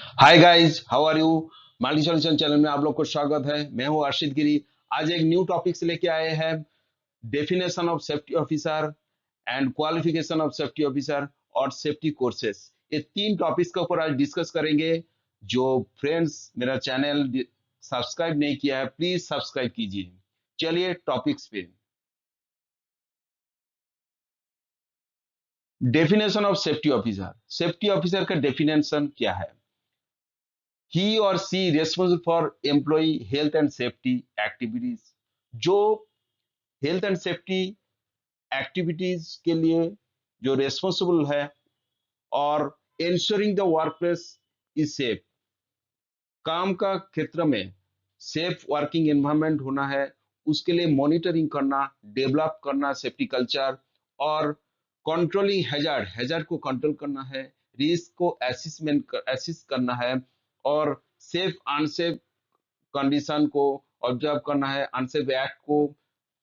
Hi guys, how are you. Multi solution channel में आप लोग को स्वागत है। मैं हूं अर्शिद गिरी। आज एक न्यू टॉपिक से लेके आए हैं, definition of safety officer and qualification of safety officer और सेफ्टी कोर्सेस। ये तीन टॉपिक्स के ऊपर आज डिस्कस करेंगे। जो फ्रेंड्स मेरा चैनल सब्सक्राइब नहीं किया है, प्लीज सब्सक्राइब कीजिए। चलिए टॉपिक्स पे। Definition of safety officer. Safety officer का डेफिनेशन क्या है? he or she responsible for employee health and safety activities। जो हेल्थ एंड सेफ्टी एक्टिविटीज के लिए जो रेस्पॉन्सिबल है और ensuring the workplace is safe. काम का क्षेत्र में सेफ वर्किंग एनवायरनमेंट होना है, उसके लिए मॉनिटरिंग करना, डेवलप करना सेफ्टी कल्चर, और कंट्रोलिंग हैजार्ड हैजार्ड को कंट्रोल करना है, रिस्क को असिस्ट करना है, और सेफ अनसेफ कंडीशन को ऑब्जर्व करना है, अनसेफ एक्ट को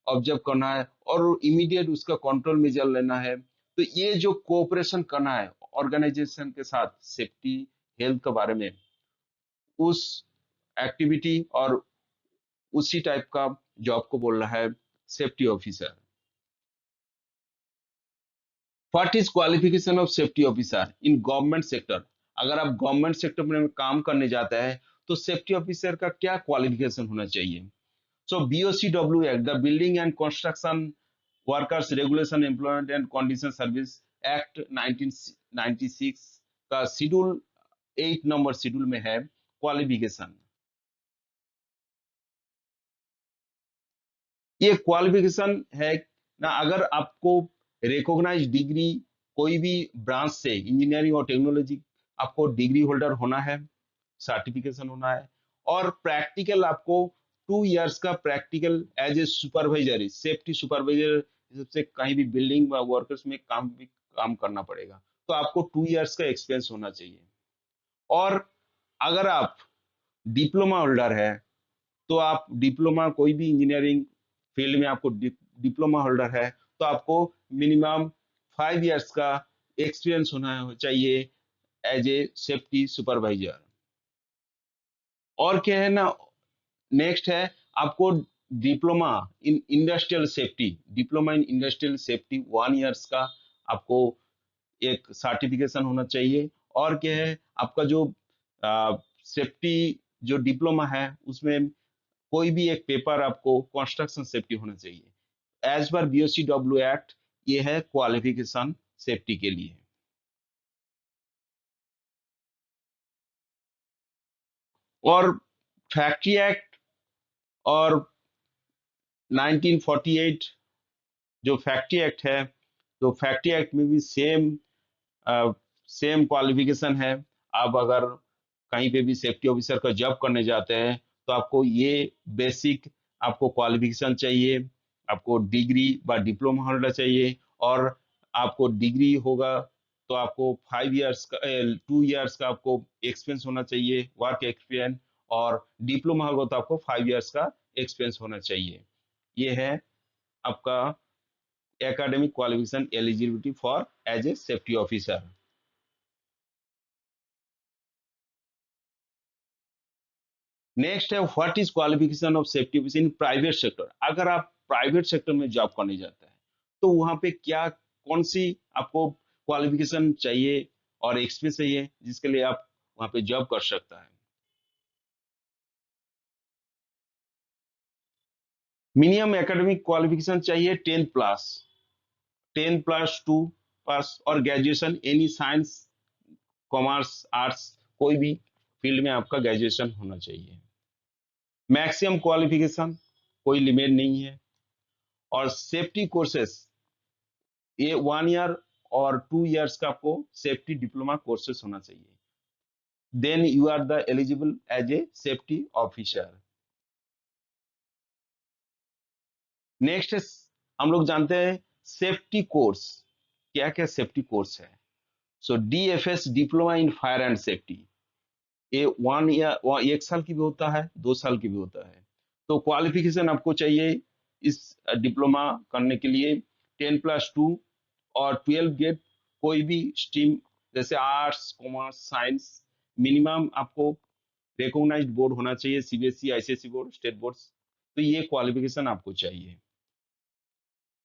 ऑब्जर्व करना है, और इमीडिएट उसका कंट्रोल मेजर लेना है। तो ये जो कोऑपरेशन करना है ऑर्गेनाइजेशन के साथ सेफ्टी हेल्थ के बारे में, उस एक्टिविटी और उसी टाइप का जॉब को बोल रहा है safety officer. What is qualification of safety officer in government sector? अगर आप गवर्नमेंट सेक्टर में काम करने जाते हैं तो सेफ्टी ऑफिसर का क्या क्वालिफिकेशन होना चाहिए? So BOCW Act, the Building and Construction Workers Regulation Employment and Condition Service Act 1996 का शेड्यूल 8 नंबर शेड्यूल में है क्वालिफिकेशन। ये क्वालिफिकेशन है ना, अगर आपको रिकॉग्नाइज डिग्री कोई भी ब्रांच से, इंजीनियरिंग और टेक्नोलॉजी, आपको डिग्री होल्डर होना है, सर्टिफिकेशन होना है, और प्रैक्टिकल आपको 2 इयर्स का practical as a supervisor, safety supervisor से कहीं भी बिल्डिंग वर्कर्स में काम करना पड़ेगा, तो आपको 2 इयर्स का एक्सपीरियंस होना चाहिए। और अगर आप डिप्लोमा होल्डर है तो आप डिप्लोमा कोई भी इंजीनियरिंग फील्ड में आपको डिप्लोमा होल्डर है तो आपको मिनिमम 5 इयर्स का एक्सपीरियंस होना चाहिए एज ए सेफ्टी सुपरवाइजर। और क्या है ना, नेक्स्ट है आपको diploma in industrial safety, diploma in industrial safety 1 years का आपको एक सर्टिफिकेशन होना चाहिए। और क्या है, आपका जो सेफ्टी जो डिप्लोमा है उसमें कोई भी एक पेपर आपको कंस्ट्रक्शन सेफ्टी होना चाहिए। एज पर BOCW एक्ट ये है क्वालिफिकेशन सेफ्टी के लिए। और फैक्ट्री एक्ट और 1948 जो फैक्ट्री एक्ट है, तो फैक्ट्री एक्ट में भी सेम क्वालिफिकेशन है। आप अगर कहीं पे भी सेफ्टी ऑफिसर का जॉब करने जाते हैं तो आपको ये बेसिक आपको क्वालिफिकेशन चाहिए, आपको डिग्री व डिप्लोमा होल्डर चाहिए। और आपको डिग्री होगा तो आपको 5 इयर्स का 2 इयर्स का आपको एक्सपीरियंस होना चाहिए, वर्क एक्सपीरियंस। और डिप्लोमा होगा तो आपको 5 इयर्स का एक्सपीरियंस होना चाहिए। ये है आपका academic qualification eligibility for as a safety officer. Next है what is qualification of safety officer in private sector. अगर आप प्राइवेट सेक्टर में जॉब करने जाते हैं तो वहां पे क्या, कौन सी आपको क्वालिफिकेशन चाहिए और एक्सपीरियंस चाहिए जिसके लिए आप वहां पे जॉब कर सकता है? मिनिमम एकेडमिक क्वालिफिकेशन चाहिए 10+, 10+2 पास, और graduation any science, commerce, arts, कोई भी फील्ड में आपका ग्रेजुएशन होना चाहिए। मैक्सिमम क्वालिफिकेशन कोई लिमिट नहीं है। और सेफ्टी कोर्सेस ये 1 ईयर और 2 इयर्स का आपको सेफ्टी डिप्लोमा कोर्सेस होना चाहिए, then you are the eligible as a safety officer. Next हम लोग जानते हैं सेफ्टी कोर्स, क्या क्या सेफ्टी कोर्स है। सो DFS diploma in fire and safety, ये 1 ईयर 1 साल की भी होता है, 2 साल की भी होता है। तो क्वालिफिकेशन आपको चाहिए इस डिप्लोमा करने के लिए 10+2 और 12 गेट कोई भी स्ट्रीम, जैसे आर्ट्स, कॉमर्स, साइंस मिनिमम आपको रिकॉग्नाइज्ड बोर्ड होना चाहिए, CBSE, ICSE board, state boards, तो ये क्वालिफिकेशन आपको चाहिए।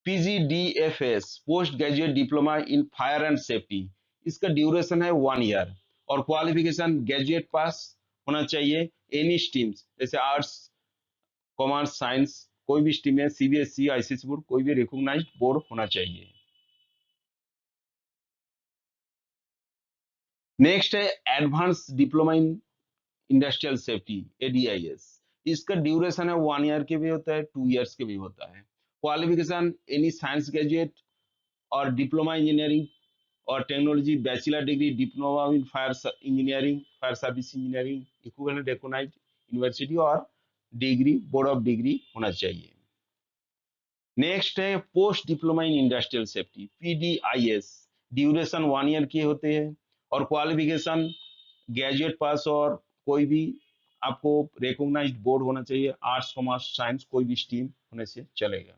PGDFS, post graduate diploma in fire and safety, इसका ड्यूरेशन है 1 ईयर और क्वालिफिकेशन ग्रेजुएट पास होना चाहिए एनी स्ट्रीम्स, जैसे आर्ट्स, कॉमर्स, साइंस, कोई भी स्ट्रीम है, सीबीएसई, आईसीएसई बोर्ड, कोई भी रिकॉग्नाइज्ड बोर्ड होना चाहिए। नेक्स्ट है advance diploma in industrial safety, ADIS, इसका ड्यूरेशन है 1 ईयर के भी होता है, 2 ईयर्स के भी होता है। क्वालिफिकेशन एनी साइंस ग्रेजुएट और डिप्लोमा इंजीनियरिंग और technology, bachelor degree, diploma in fire engineering, fire service engineering, equivalent recognised university और डिग्री, बोर्ड ऑफ डिग्री होना चाहिए। नेक्स्ट है post diploma in industrial safety, PDIS, duration 1 year के होते हैं और क्वालिफिकेशन ग्रेजुएट पास और कोई भी आपको रिकॉग्नाइज्ड बोर्ड होना चाहिए, आर्ट्स, कॉमर्स, साइंस, कोई भी स्ट्रीम होने से चलेगा।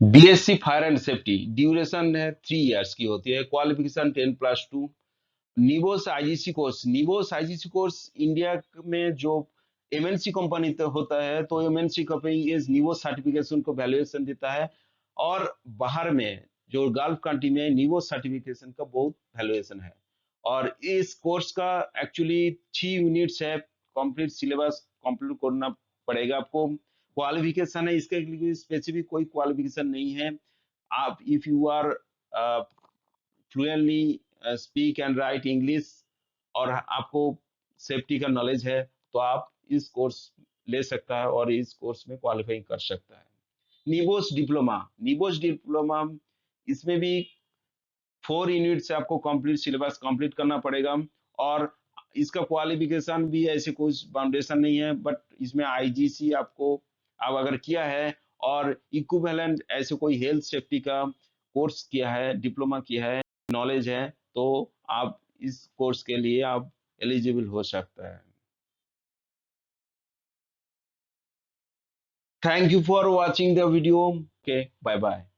BSc fire and safety, duration है 3 ईयर्स की होती है, qualification 10+2। NEBOSH IGC course, NEBOSH IGC course India में जो एमएनसी कंपनी तो होता है, तो एमएनसी कंपनी इस निवोस सर्टिफिकेशन को वैल्यूएशन देता है और बाहर में जो गल्फ कंट्री में निवोस सर्टिफिकेशन का बहुत वैल्यूएशन है। और इस कोर्स का एक्चुअली 6 यूनिट्स है, कंप्लीट सिलेबस कंप्लीट करना पड़ेगा आपको। क्वालिफिकेशन है, इसके लिए स्पेसिफिक कोई क्वालिफिकेशन नहीं है। आप if you are fluently speak and write English और आपको सेफ्टी का नॉलेज है, तो आप इस कोर्स ले सकता है और इस कोर्स में क्वालिफाई कर सकता है। निबोस डिप्लोमा, निबोस डिप्लोमा, इसमें भी 4 यूनिट से आपको कंप्लीट सिलेबस कंप्लीट करना पड़ेगा और इसका क्वालिफिकेशन भी ऐसे कोई फाउंडेशन नहीं है, बट इसमें आईजीसी आपको आप अगर किया है और इक्विवेलेंट ऐसे कोई हेल्थ सेफ्टी का कोर्स किया है, डिप्लोमा किया है, नॉलेज है, तो आप इस कोर्स के लिए आप एलिजिबल हो सकता है। Thank you for watching the video. Okay, bye bye.